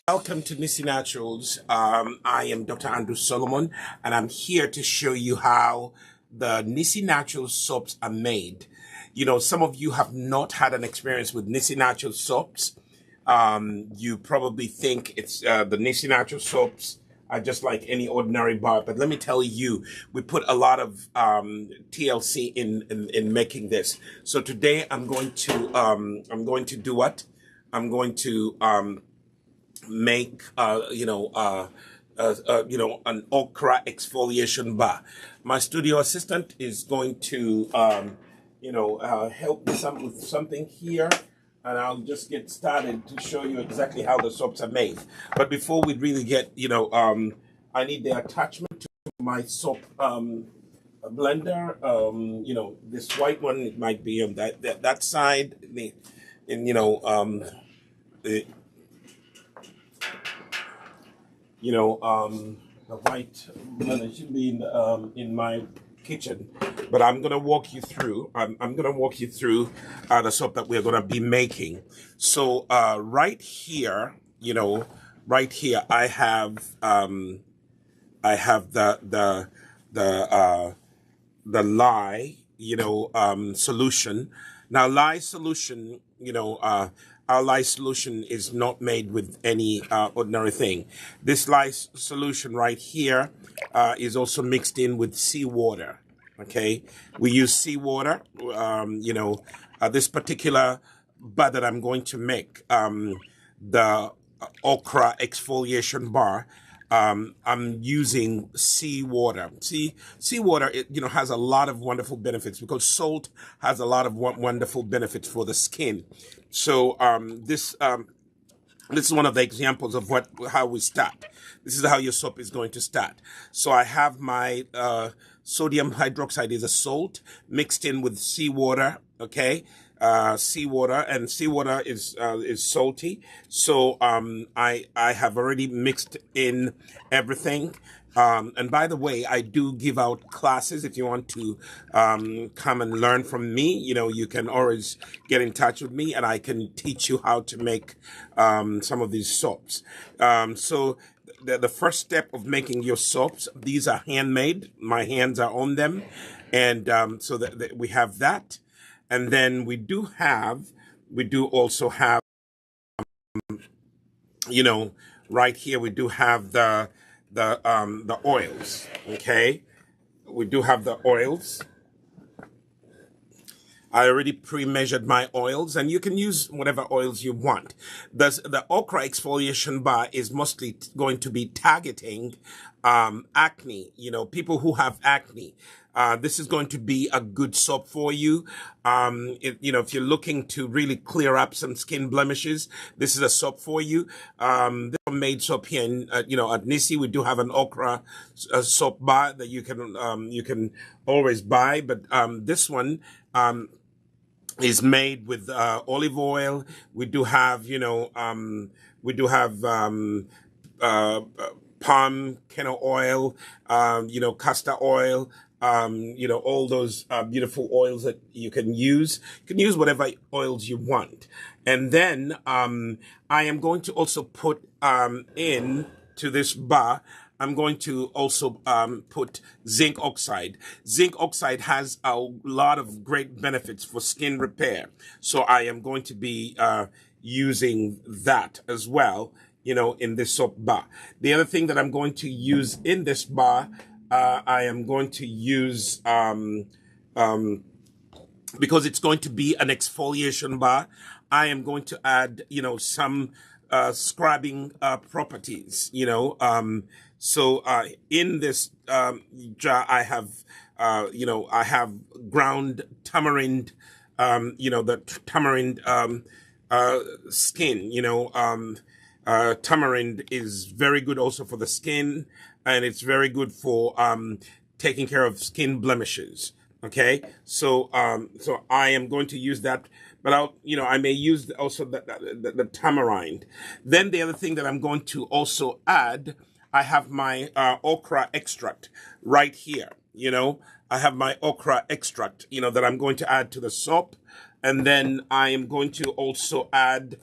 Welcome to Nissi Naturals. I am Dr. Andrew Solomon, and I'm here to show you how the Nissi Naturals soaps are made. You know, some of you have not had an experience with Nissi Naturals soaps. You probably think it's the Nissi Naturals soaps are just like any ordinary bar, but let me tell you, we put a lot of TLC in making this. So today I'm going to do what? I'm going to make an Okra Exfoliation Bar. My studio assistant is going to help me with something here, and I'll just get started to show you exactly how the soaps are made. But before we really get I need the attachment to my soap blender. This white one, it might be on that side, the white one, it should be in my kitchen, but I'm gonna walk you through. I'm gonna walk you through the soap that we're gonna be making. So right here, I have the lye solution. Now lye solution, our lye solution is not made with any ordinary thing. This lye solution right here is also mixed in with seawater. Okay, we use seawater. This particular bar that I'm going to make, the Okra Exfoliation Bar, I'm using seawater. Seawater, has a lot of wonderful benefits because salt has a lot of wonderful benefits for the skin. So this is one of the examples of how we start. This is how your soap is going to start. So I have my sodium hydroxide is a salt mixed in with seawater. Okay. Seawater is salty. So I have already mixed in everything. And by the way, I do give out classes. If you want to come and learn from me, you can always get in touch with me and I can teach you how to make some of these soaps. So the first step of making your soaps, these are handmade. My hands are on them. And so that we have that. And then we do also have, right here, we do have the oils. Okay. We do have the oils. I already pre-measured my oils, and you can use whatever oils you want. The Okra Exfoliation Bar is mostly going to be targeting acne, people who have acne. This is going to be a good soap for you. If you're looking to really clear up some skin blemishes, this is a soap for you. This is made soap here in, at Nissi. We do have an Okra soap bar that you can always buy, but this one is made with olive oil. We do have, uh, palm kernel oil, castor oil, all those beautiful oils that you can use. You can use whatever oils you want. And then I am going to also put in to this bar, I'm going to also put zinc oxide. Zinc oxide has a lot of great benefits for skin repair. So I am going to be using that as well, in this soap bar. The other thing that I'm going to use in this bar, I am going to use, because it's going to be an exfoliation bar, I am going to add, some scrubbing properties, So in this jar, I have, I have ground tamarind, the tamarind skin, tamarind is very good also for the skin, and it's very good for taking care of skin blemishes. Okay, so I am going to use that, but I may use also the tamarind. Then the other thing that I'm going to also add, I have my okra extract right here. I have my okra extract, that I'm going to add to the soap, and then I am going to also add.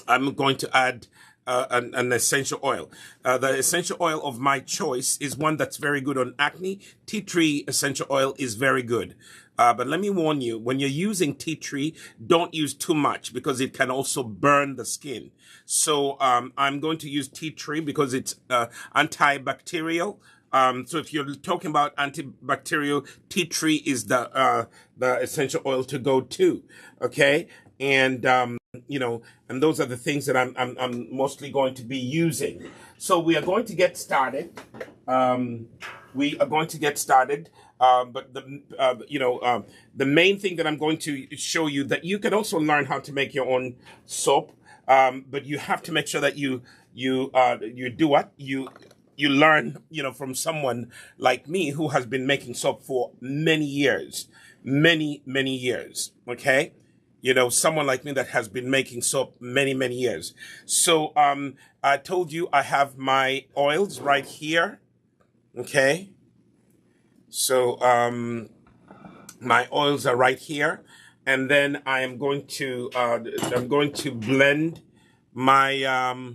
I'm going to add an essential oil. The essential oil of my choice is one that's very good on acne. Tea tree essential oil is very good. But let me warn you, when you're using tea tree, don't use too much because it can also burn the skin. So I'm going to use tea tree because it's antibacterial. So if you're talking about antibacterial, tea tree is the essential oil to go to. Okay, and and those are the things that I'm mostly going to be using. So we are going to get started. But the main thing that I'm going to show you, that you can also learn how to make your own soap. But you have to make sure that you do what you learn, from someone like me who has been making soap for many years, many years. Okay. Someone like me that has been making soap many years. So I told you I have my oils right here. Okay. So my oils are right here, and then I am going to blend my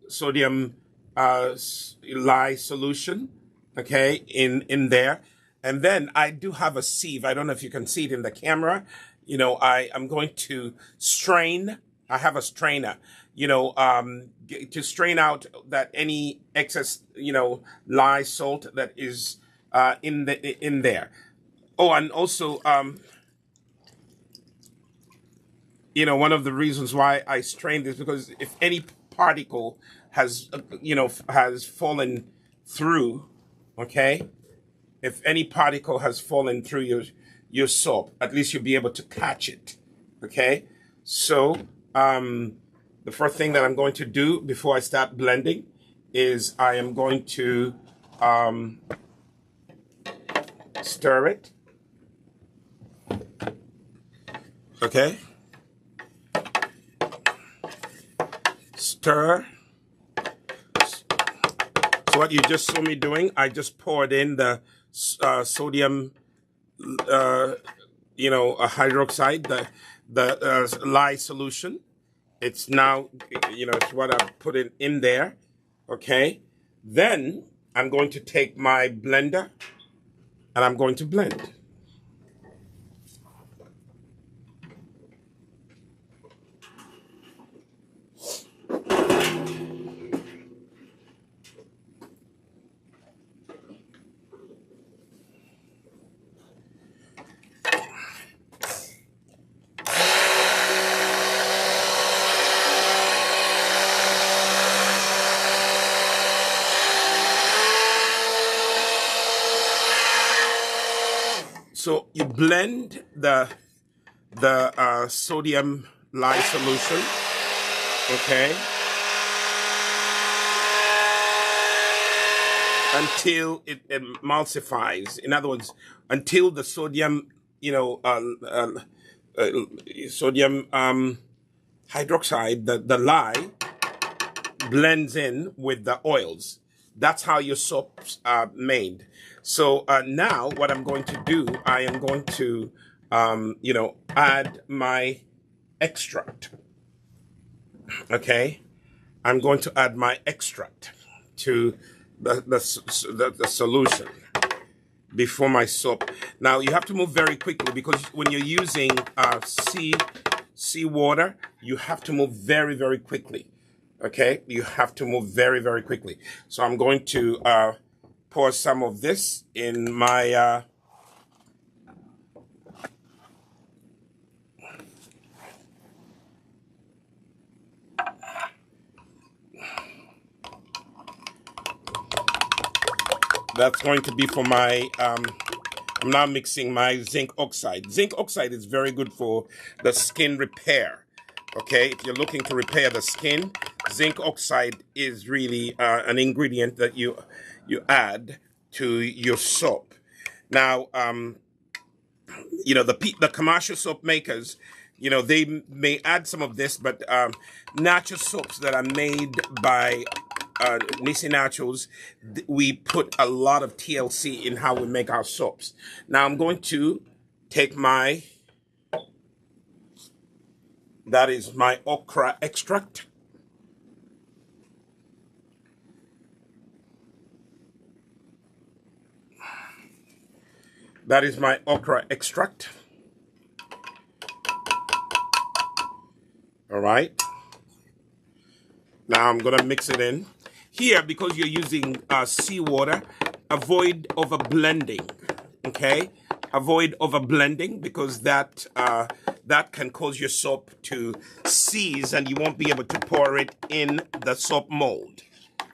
sodium lye solution, okay, in there. And then I do have a sieve. I don't know if you can see it in the camera. I am going to strain. I have a strainer, to strain out that any excess, lye salt that is in there. Oh, and also, one of the reasons why I strain this, because if any particle has fallen through, okay. If any particle has fallen through your soap, at least you'll be able to catch it. Okay? So, the first thing that I'm going to do before I start blending is I am going to stir it. Okay? Stir. So what you just saw me doing, I just poured in the sodium, hydroxide, the lye solution. It's now, it's what I put it in there. Okay. Then I'm going to take my blender and I'm going to blend. So you blend the sodium lye solution, okay, until it emulsifies. In other words, until the sodium, sodium hydroxide, the lye, blends in with the oils. That's how your soaps are made. So now what I'm going to do, I am going to, add my extract. Okay, I'm going to add my extract to the solution before my soap. Now you have to move very quickly because when you're using sea water, you have to move very, very quickly. Okay, you have to move very, very quickly. So I'm going to pour some of this in my that's going to be for my I'm now mixing my zinc oxide. Zinc oxide is very good for the skin repair. Okay, if you're looking to repair the skin, zinc oxide is really an ingredient that you add to your soap. Now, the commercial soap makers, they may add some of this, but natural soaps that are made by Nissi Naturals, we put a lot of TLC in how we make our soaps. Now I'm going to take that is my okra extract. That is my okra extract. All right. Now I'm going to mix it in. Here, because you're using seawater, avoid over blending, okay? Avoid over blending because that can cause your soap to seize and you won't be able to pour it in the soap mold,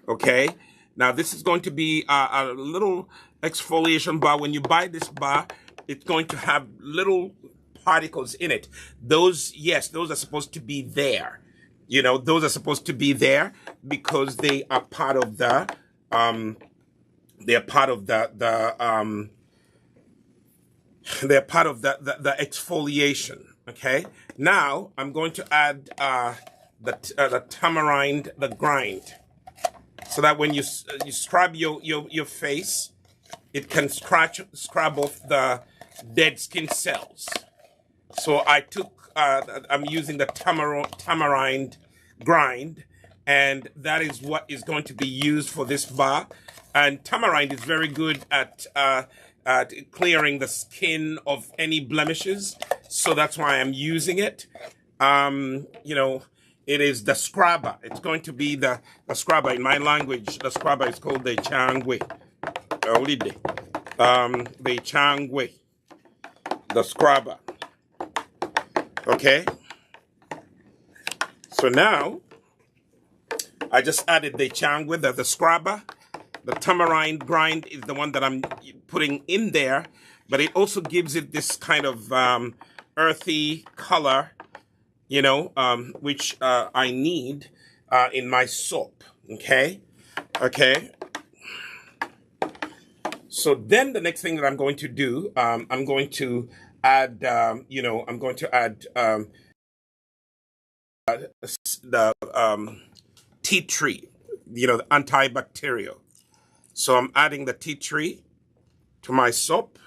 okay? Now this is going to be a little exfoliation bar. When you buy this bar, it's going to have little particles in it. Those are supposed to be there. Those are supposed to be there because they are part of the exfoliation. Okay. Now I'm going to add the tamarind, the grind, so that when you scrub your face, it can scrub off the dead skin cells. So I'm using the tamarind grind, and that is what is going to be used for this bar. And tamarind is very good at clearing the skin of any blemishes. So that's why I'm using it. It is the scrubber. It's going to be the scrubber. In my language, the scrubber is called the changwe. The changwe. The scrubber. Okay, so now I just added the changwe, the scrubber. The tamarind grind is the one that I'm putting in there, but it also gives it this kind of earthy color, which I need in my soap. Okay. So then the next thing that I'm going to do, I'm going to add, the tea tree, the antibacterial. So I'm adding the tea tree to my soap.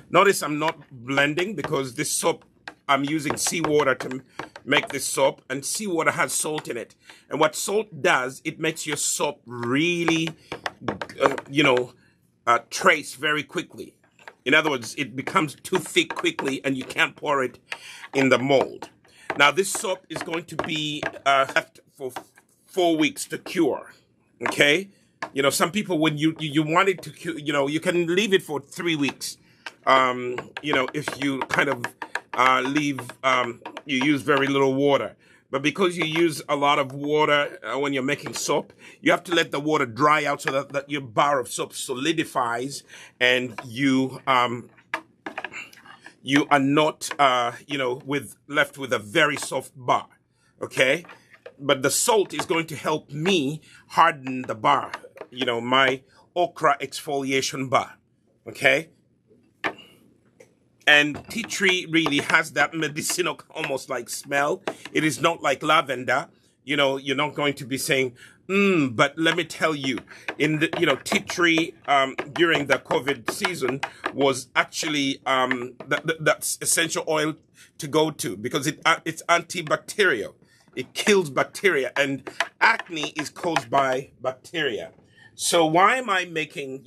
Notice I'm not blending because this soap, I'm using seawater to make this soap, and seawater has salt in it. And what salt does, it makes your soap really, trace very quickly. In other words, it becomes too thick quickly and you can't pour it in the mold. Now, this soap is going to be left for 4 weeks to cure, okay? Some people, when you want it to cure, you can leave it for 3 weeks. If you kind of you use very little water. But because you use a lot of water when you're making soap, you have to let the water dry out so that your bar of soap solidifies and you you are not, left with a very soft bar. Okay. But the salt is going to help me harden the bar, my Okra Exfoliation Bar. Okay. And tea tree really has that medicinal almost like smell. It is not like lavender. You're not going to be saying, but let me tell you, in the, tea tree during the COVID season was actually that's essential oil to go to, because it's antibacterial. It kills bacteria, and acne is caused by bacteria. So why am I making,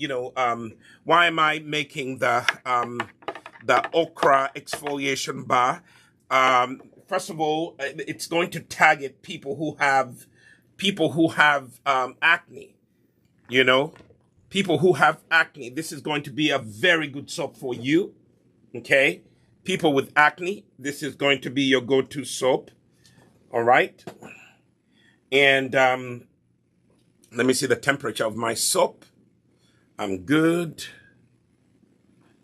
the Okra Exfoliation Bar? First of all, it's going to target people who have acne. People who have acne. This is going to be a very good soap for you. Okay, people with acne, this is going to be your go-to soap. All right, and let me see the temperature of my soap. I'm good.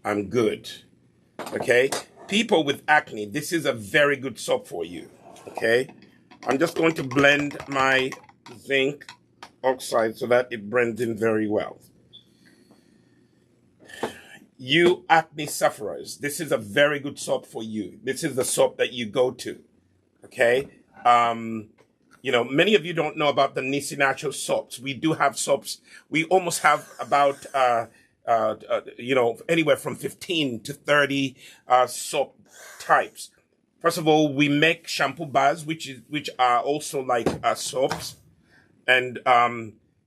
Okay, people with acne, this is a very good soap for you. Okay, I'm just going to blend my zinc oxide so that it blends in very well. You acne sufferers, this is a very good soap for you. This is the soap that you go to. Okay, many of you don't know about the Nissi natural soaps. We do have soaps. We almost have about anywhere from 15 to 30 soap types. First of all, we make shampoo bars, which are also like soaps, and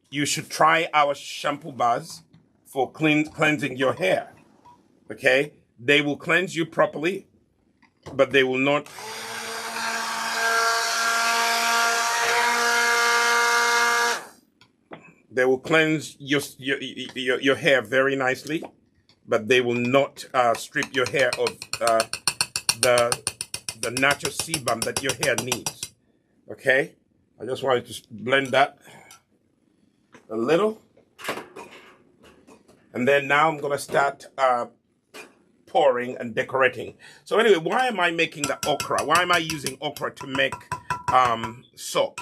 you should try our shampoo bars for cleansing your hair. Okay, they will cleanse you properly, but they will not. They will cleanse your hair very nicely, but they will not strip your hair of the natural sebum that your hair needs. Okay, I just wanted to blend that a little, and then now I'm gonna start pouring and decorating. So anyway, why am I making the okra? Why am I using okra to make soap?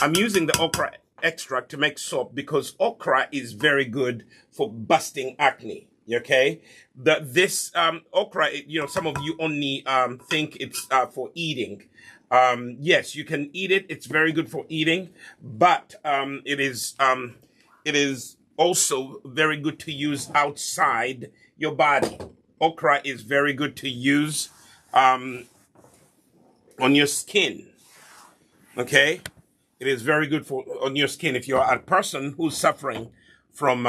I'm using the okra extract to make soap because okra is very good for busting acne. Okay, this okra, some of you only think it's for eating. Yes, you can eat it. It's very good for eating, but it is also very good to use outside your body. Okra is very good to use on your skin. Okay, it is very good on your skin. If you're a person who's suffering from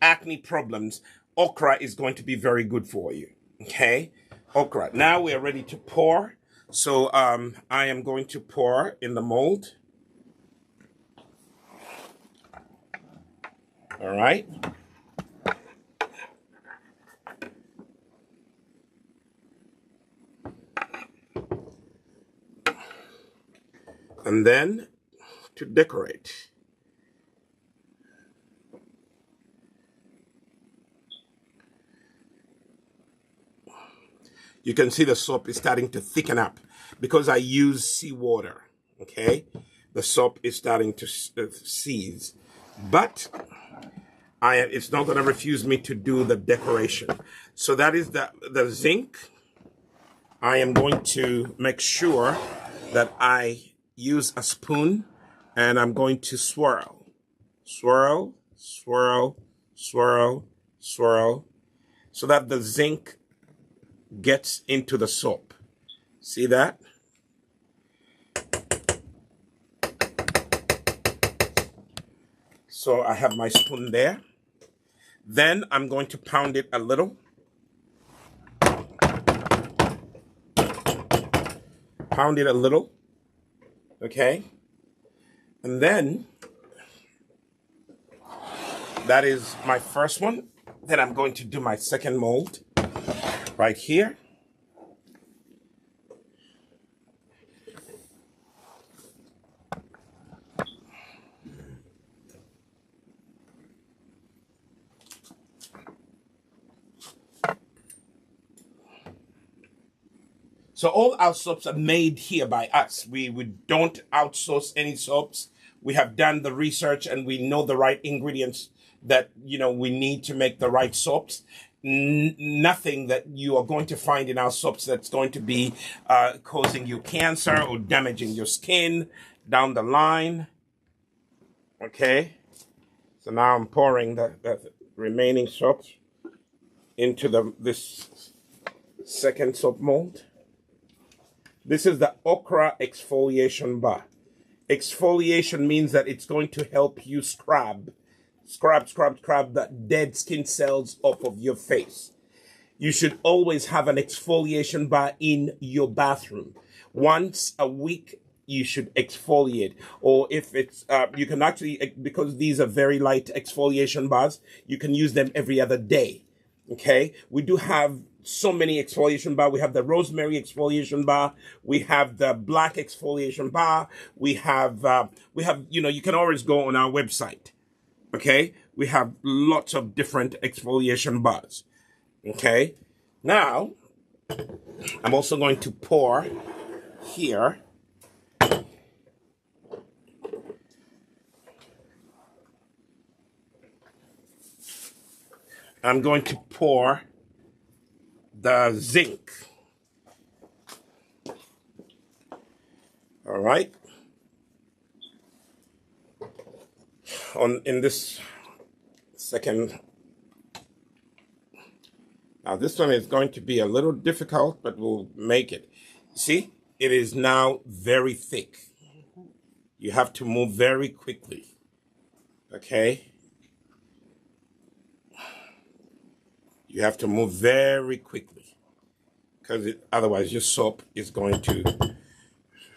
acne problems, okra is going to be very good for you. Okay, okra. Now we are ready to pour. So I am going to pour in the mold. All right. And then to decorate. You can see the soap is starting to thicken up because I use seawater. Okay, the soap is starting to seize, but it's not going to refuse me to do the decoration. So that is the zinc. I am going to make sure that I use a spoon, and I'm going to swirl, swirl, swirl, swirl, swirl, so that the zinc gets into the soap. See that? So I have my spoon there. Then I'm going to pound it a little. Pound it a little. Okay. And then that is my first one. Then I'm going to do my second mold right here. So all our soaps are made here by us. We don't outsource any soaps. We have done the research and we know the right ingredients that, we need to make the right soaps. Nothing that you are going to find in our soaps that's going to be causing you cancer or damaging your skin down the line. Okay. So now I'm pouring the remaining soaps into this second soap mold. This is the Okra Exfoliation Bar. Exfoliation means that it's going to help you scrub the dead skin cells off of your face. You should always have an exfoliation bar in your bathroom. Once a week, you should exfoliate. Or if it's, you can actually, because these are very light exfoliation bars, you can use them every other day. Okay? We do have so many exfoliation bar. We have the rosemary exfoliation bar. We have the black exfoliation bar. We have, you can always go on our website. Okay? We have lots of different exfoliation bars. Okay? Now, I'm also going to pour here. I'm going to pour the zinc. All right. In this second. Now this one is going to be a little difficult, but we'll make it. See, it is now very thick. You have to move very quickly. Okay. You have to move very quickly because otherwise your soap is going to.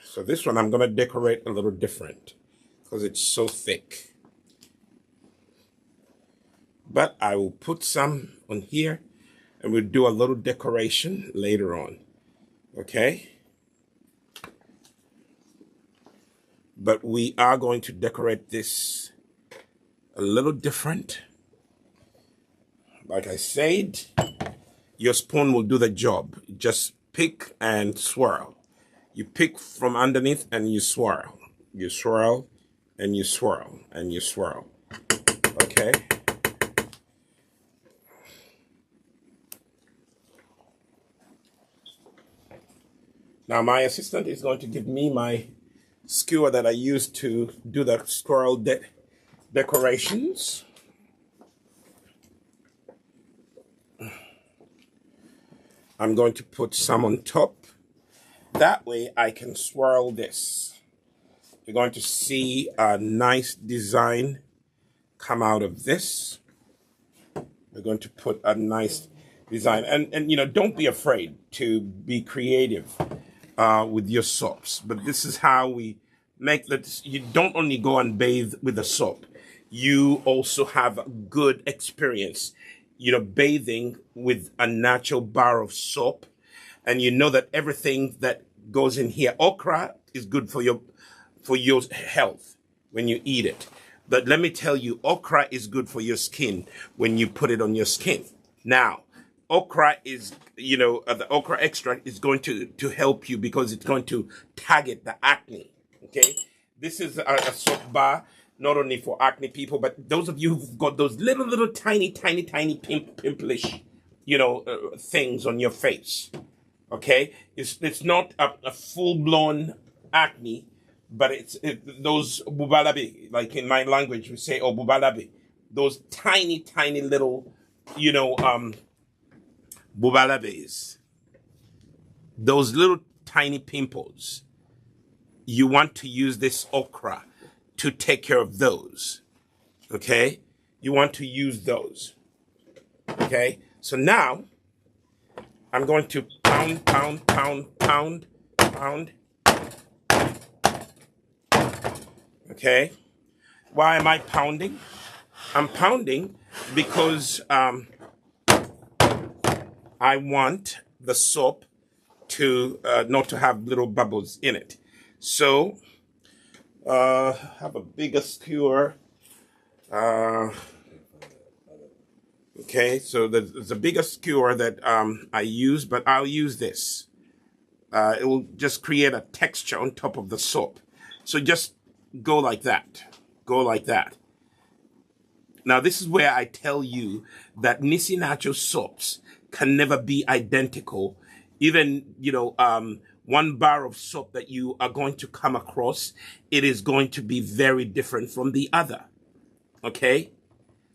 So this one I'm going to decorate a little different because it's so thick. But I will put some on here and we'll do a little decoration later on. Okay? But we are going to decorate this a little different. Like I said, your spoon will do the job. Just pick and swirl. You pick from underneath and you swirl. You swirl and you swirl and you swirl. Okay? Now my assistant is going to give me my skewer that I use to do the swirl decorations. I'm going to put some on top. That way I can swirl this. You're going to see a nice design come out of this. We're going to put a nice design. And don't be afraid to be creative with your soaps. But this is how we make that. You don't only go and bathe with the soap. You also have a good experience, bathing with a natural bar of soap. And you know that everything that goes in here, okra is good for your health when you eat it. But let me tell you, okra is good for your skin when you put it on your skin. Now, okra is, the okra extract is going to help you because it's going to target the acne. Okay? This is a soap bar, not only for acne people, but those of you who've got those little tiny pimplish, things on your face. Okay? It's not a full-blown acne, but it's those bubalabi, like in my language we say, oh, bubalabi. Those tiny little, bubalabes. Those little tiny pimples. You want to use this okra to take care of those. Okay? You want to use those. Okay? So now, I'm going to pound. Okay? Why am I pounding? I'm pounding because I want the soap to not to have little bubbles in it. So, have a bigger skewer. Okay, so there's a bigger skewer that I use, but I'll use this. It will just create a texture on top of the soap. So just go like that. Go like that. Now, this is where I tell you that Nissi Natural soaps can never be identical. Even, one bar of soap that you are going to come across, it is going to be very different from the other. Okay?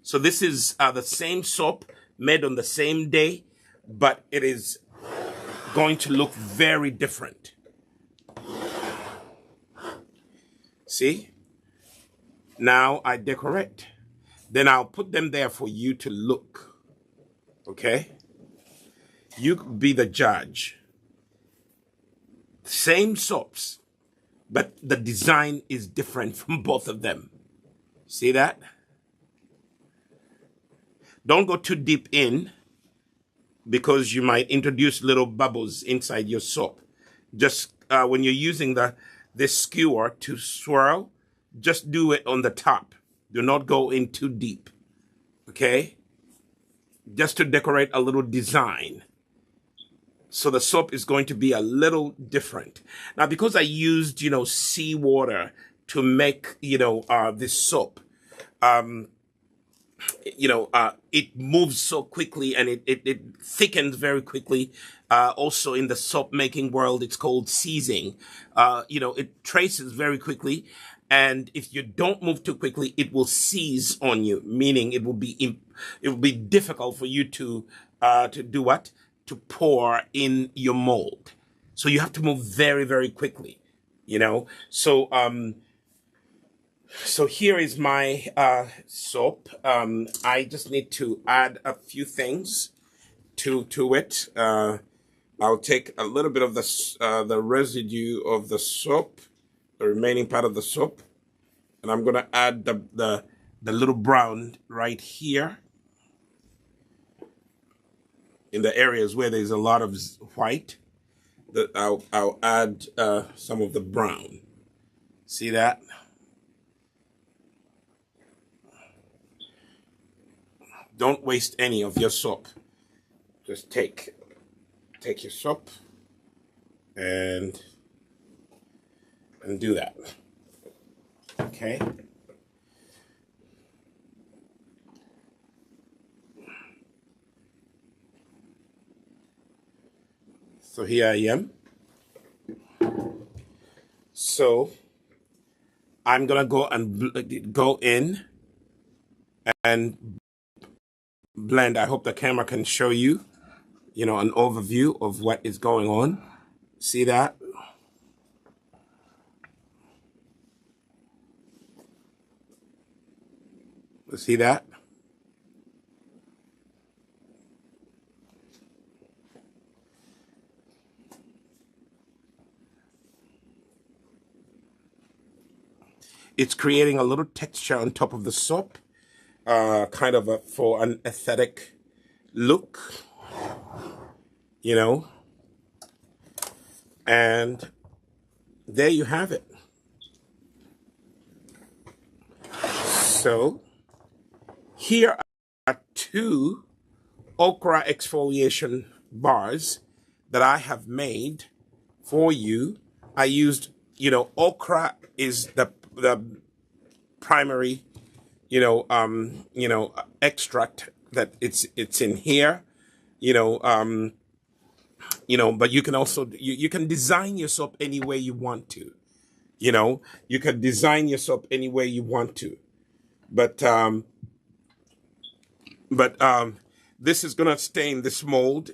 So this is the same soap made on the same day, but it is going to look very different. See? Now I decorate. Then I'll put them there for you to look. Okay? You be the judge. Same soaps, but the design is different from both of them. See that? Don't go too deep in because you might introduce little bubbles inside your soap. Just when you're using this skewer to swirl, just do it on the top. Do not go in too deep. Okay? Just to decorate a little design. So the soap is going to be a little different. Now, because I used, seawater to make, this soap, it moves so quickly and it thickens very quickly. Also in the soap making world, it's called seizing. It traces very quickly. And if you don't move too quickly, it will seize on you, meaning it will be difficult for you to do what? To pour in your mold. So you have to move very, very quickly, So, so here is my soap. I just need to add a few things to it. I'll take a little bit of the residue of the soap, the remaining part of the soap, and I'm gonna add the little brown right here in the areas where there's a lot of white. That I'll add some of the brown. See that? Don't waste any of your soap. Just take your soap and do that. Okay? So here I am. So I'm gonna go in and blend. I hope the camera can show you, an overview of what is going on. See that? See that? It's creating a little texture on top of the soap, kind of for an aesthetic look, and there you have it. So here are 2 Okra Exfoliation Bars that I have made for you. I used, okra is the primary, extract that it's in here, but you can also, you can design your soap any way you want to, you can design your soap any way you want to, but this is going to stay in this mold,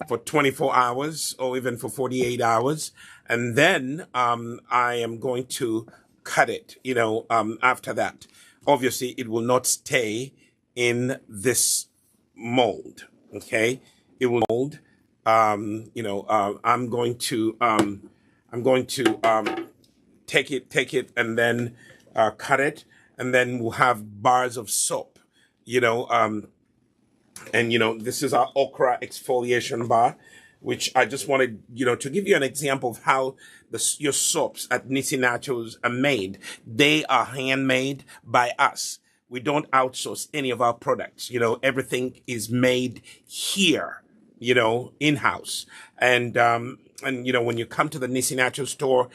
for 24 hours or even for 48 hours. And then I am going to cut it, after that. Obviously, it will not stay in this mold, okay? It will mold. I'm going to take it and then cut it, and then we'll have bars of soap, and this is our Okra Exfoliation Bar, which I just wanted, to give you an example of how your soaps at Nissi Naturals are made. They are handmade by us. We don't outsource any of our products. Everything is made here. in-house. And when you come to the Nissi Natural store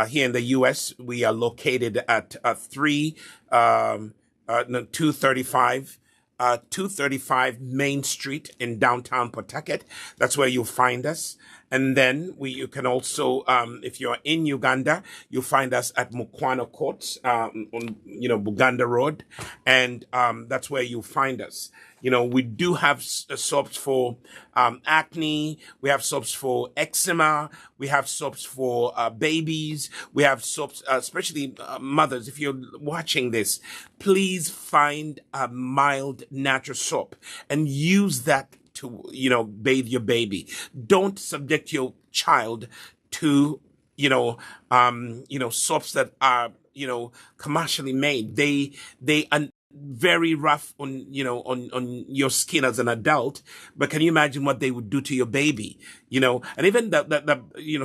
here in the U.S., we are located at 235 Main Street in downtown Pawtucket. That's where you'll find us. And then you can also, if you're in Uganda, you'll find us at Mukwano Court, on, Buganda Road. And, that's where you'll find us. We do have soaps for, acne. We have soaps for eczema. We have soaps for, babies. We have soaps, especially mothers. If you're watching this, please find a mild natural soap and use that to, bathe your baby. Don't subject your child to, soaps that are, commercially made. They are very rough on, on your skin as an adult, but can you imagine what they would do to your baby? And even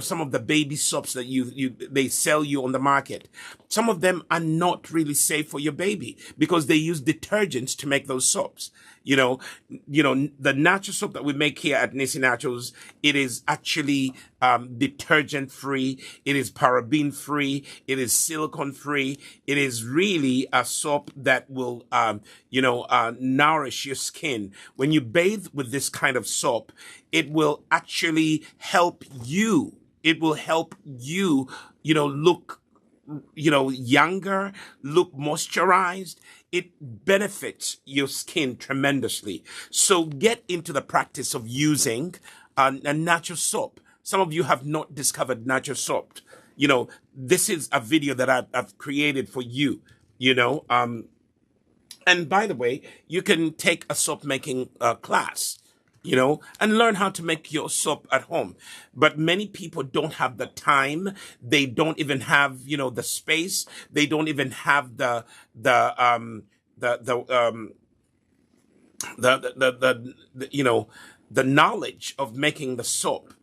some of the baby soaps that they sell you on the market, some of them are not really safe for your baby because they use detergents to make those soaps. The natural soap that we make here at Nissi Naturals, it is actually detergent free. It is paraben free. It is silicone free. It is really a soap that will, nourish your skin. When you bathe with this kind of soap, it will actually help you. It will help you, look, younger, look moisturized. It benefits your skin tremendously. So get into the practice of using a natural soap. Some of you have not discovered natural soap. This is a video that I've created for you, and by the way, you can take a soap making class, and learn how to make your soap at home. But many people don't have the time. They don't even have, the space. They don't even have the knowledge of making the soap,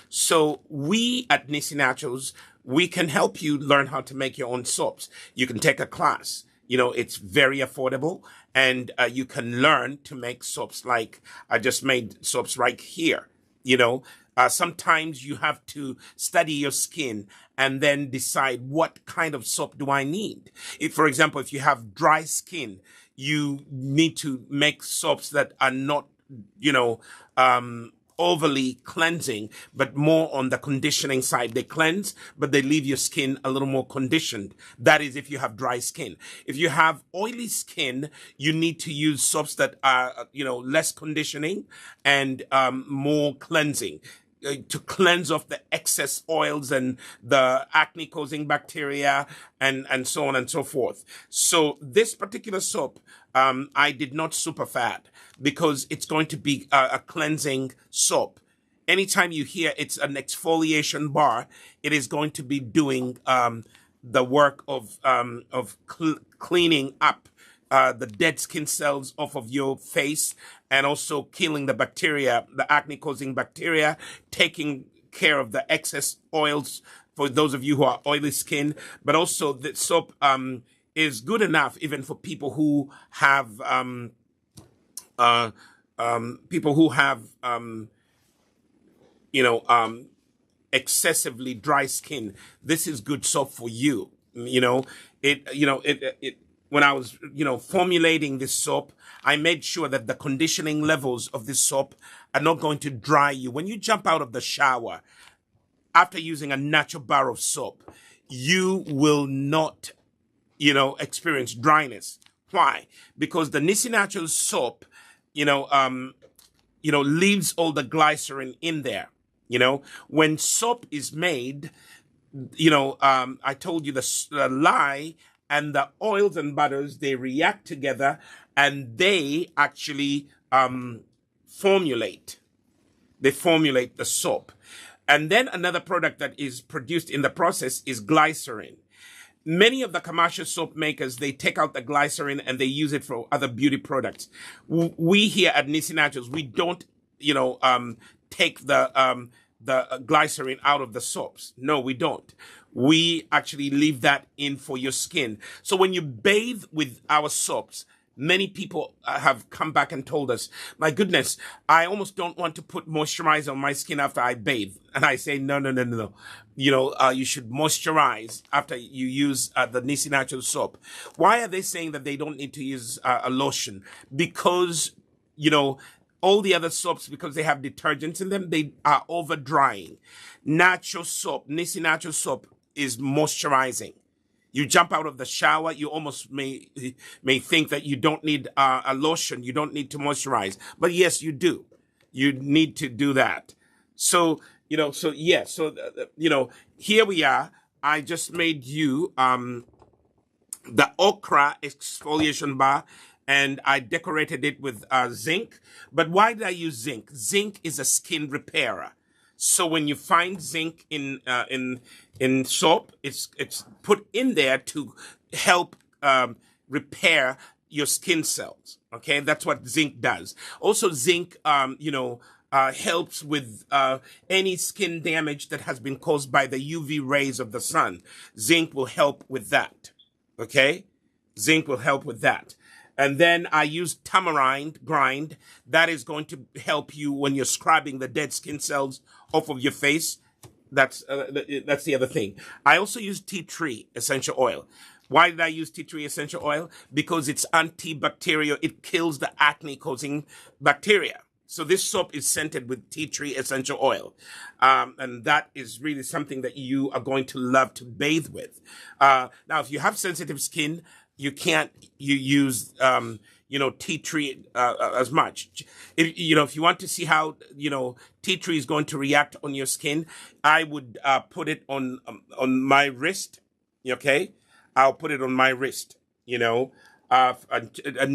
So we at Nissi Naturals, we can help you learn how to make your own soaps. You can take a class. It's very affordable, and you can learn to make soaps like I just made soaps right here. Sometimes you have to study your skin and then decide what kind of soap do I need. For example, if you have dry skin, you need to make soaps that are not, overly cleansing, but more on the conditioning side. They cleanse, but they leave your skin a little more conditioned. That is if you have dry skin. If you have oily skin, you need to use soaps that are, less conditioning and more cleansing. To cleanse off the excess oils and the acne causing bacteria and so on and so forth. So this particular soap, I did not super fat because it's going to be a cleansing soap. Anytime you hear it's an exfoliation bar, it is going to be doing the work of cleaning up the dead skin cells off of your face, and also killing the bacteria, the acne-causing bacteria, taking care of the excess oils for those of you who are oily skin. But also the soap is good enough even for people who have excessively dry skin. This is good soap for you. When I was, formulating this soap, I made sure that the conditioning levels of this soap are not going to dry you. When you jump out of the shower after using a natural bar of soap, you will not, experience dryness. Why? Because the Nissi Natural soap, leaves all the glycerin in there. When soap is made, I told you the lye and the oils and butters, they react together and they actually formulate. They formulate the soap. And then another product that is produced in the process is glycerin. Many of the commercial soap makers, they take out the glycerin and they use it for other beauty products. We here at Nissi Naturals, we don't, take the glycerin out of the soaps. No, we don't. We actually leave that in for your skin. So when you bathe with our soaps, Many people have come back and told us, my goodness, I almost don't want to put moisturizer on my skin after I bathe. And I say, no, no, no, no, no. You should moisturize after you use the Nissi Natural soap. Why are they saying that they don't need to use a lotion? Because, all the other soaps, because they have detergents in them, they are over drying. Natural soap, Nissi Natural soap, is moisturizing. You jump out of the shower, you almost may think that you don't need a lotion, you don't need to moisturize. But yes, you do. You need to do that. So, here we are. I just made you the Okra Exfoliation Bar, and I decorated it with zinc. But why did I use zinc? Zinc is a skin repairer. So when you find zinc in soap, it's put in there to help repair your skin cells. Okay, that's what zinc does. Also, zinc, helps with any skin damage that has been caused by the UV rays of the sun. Zinc will help with that. Okay, zinc will help with that. And then I use tamarind grind. That is going to help you when you're scrubbing the dead skin cells off of your face. That's the other thing. I also use tea tree essential oil. Why did I use tea tree essential oil? Because it's antibacterial. It kills the acne-causing bacteria. So this soap is scented with tea tree essential oil. And that is really something that you are going to love to bathe with. Now, if you have sensitive skin, you can't use tea tree as much. If you want to see how tea tree is going to react on your skin, I would put it on my wrist. Okay, I'll put it on my wrist. And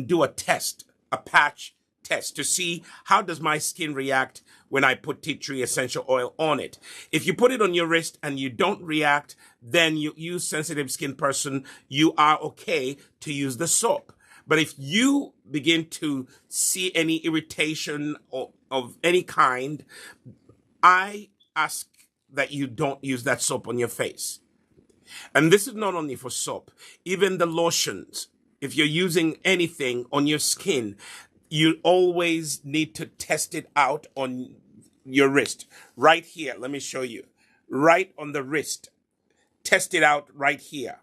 do a test, a patch test to see how does my skin react when I put tea tree essential oil on it. If you put it on your wrist and you don't react, then you sensitive skin person, you are okay to use the soap. But if you begin to see any irritation of any kind, I ask that you don't use that soap on your face. And this is not only for soap, even the lotions. If you're using anything on your skin, you always need to test it out on your wrist. Right here, let me show you. Right on the wrist. Test it out right here.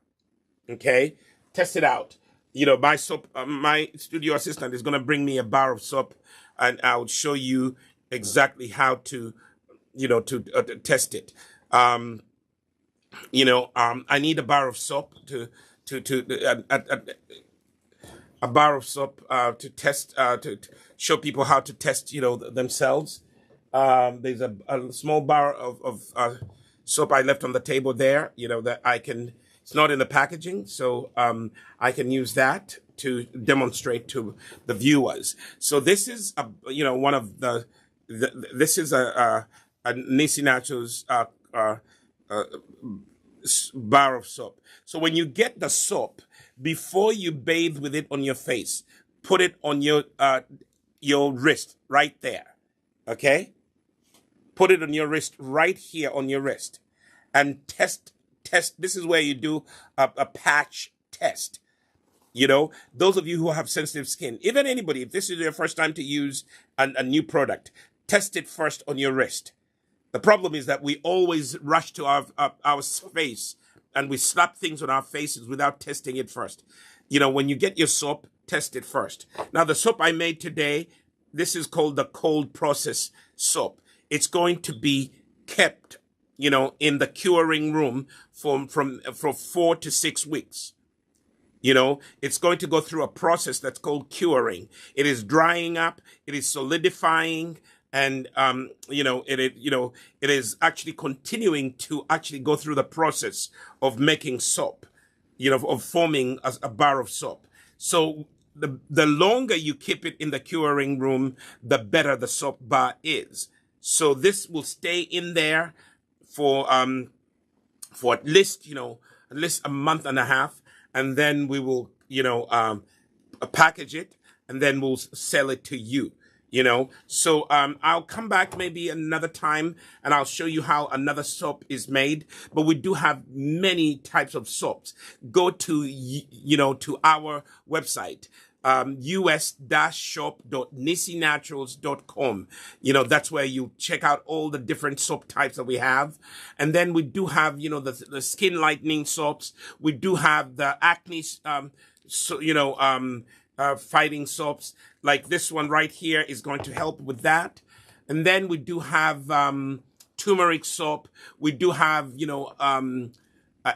Okay? Test it out. My soap, my studio assistant is going to bring me a bar of soap, and I'll show you exactly how to, to test it. I need a bar of soap a bar of soap to test, to show people how to test, themselves. There's a small bar of soap I left on the table there, that I can, it's not in the packaging, so I can use that to demonstrate to the viewers. So this is, one of this is a Nissi Naturals bar of soap. So when you get the soap, before you bathe with it on your face, put it on your wrist right there. Okay? Put it on your wrist right here on your wrist, and test. This is where you do a patch test. Those of you who have sensitive skin, even anybody, if this is your first time to use a new product, test it first on your wrist. The problem is that we always rush to our face, and we slap things on our faces without testing it first. When you get your soap, test it first. Now, the soap I made today, this is called the cold process soap. It's going to be kept, in the curing room for 4 to 6 weeks. It's going to go through a process that's called curing. It is drying up, it is solidifying, and it is actually continuing to actually go through the process of making soap, of forming a bar of soap. So the longer you keep it in the curing room, the better the soap bar is. So this will stay in there for at least a month and a half, and then we will package it, and then we'll sell it to you. So I'll come back maybe another time, and I'll show you how another soap is made. But we do have many types of soaps. Go to to our website, us-shop.nissinaturals.com. That's where you check out all the different soap types that we have. And then we do have, the skin lightening soaps. We do have the acne, fighting soaps. Like this one right here is going to help with that. And then we do have turmeric soap. We do have,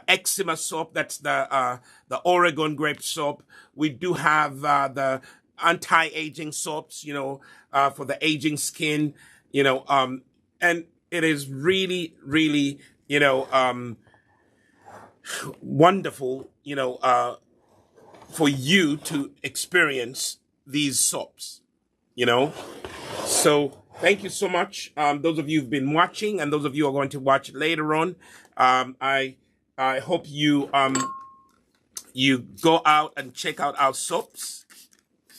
eczema soap. That's the Oregon grape soap. We do have the anti-aging soaps, for the aging skin, and it is really, really, wonderful, for you to experience these soaps, So thank you so much. Those of you who've been watching and those of you who are going to watch later on. I hope you go out and check out our soaps.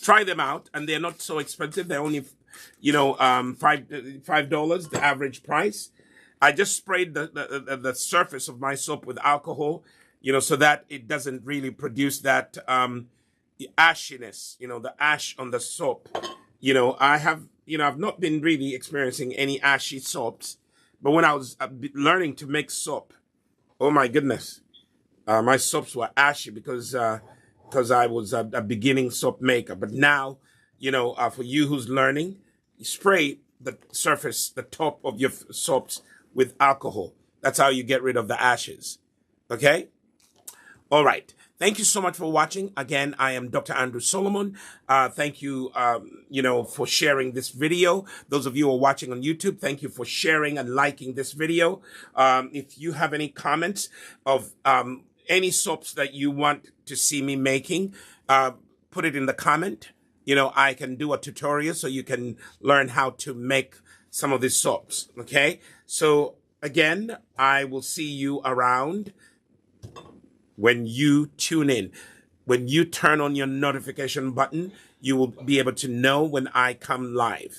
Try them out, and they're not so expensive. They're only, $5, the average price. I just sprayed the surface of my soap with alcohol, so that it doesn't really produce that ashiness, the ash on the soap. I've not been really experiencing any ashy soaps, but when I was learning to make soap, oh my goodness, my soaps were ashy because I was a beginning soap maker. But now, for you who's learning, you spray the surface, the top of your soaps with alcohol. That's how you get rid of the ashes. Okay? All right. Thank you so much for watching. Again, I am Dr. Andrew Solomon. Thank you, for sharing this video. Those of you who are watching on YouTube, thank you for sharing and liking this video. If you have any comments of any soaps that you want to see me making, put it in the comment. I can do a tutorial so you can learn how to make some of these soaps. Okay? So again, I will see you around. When you tune in, when you turn on your notification button, you will be able to know when I come live.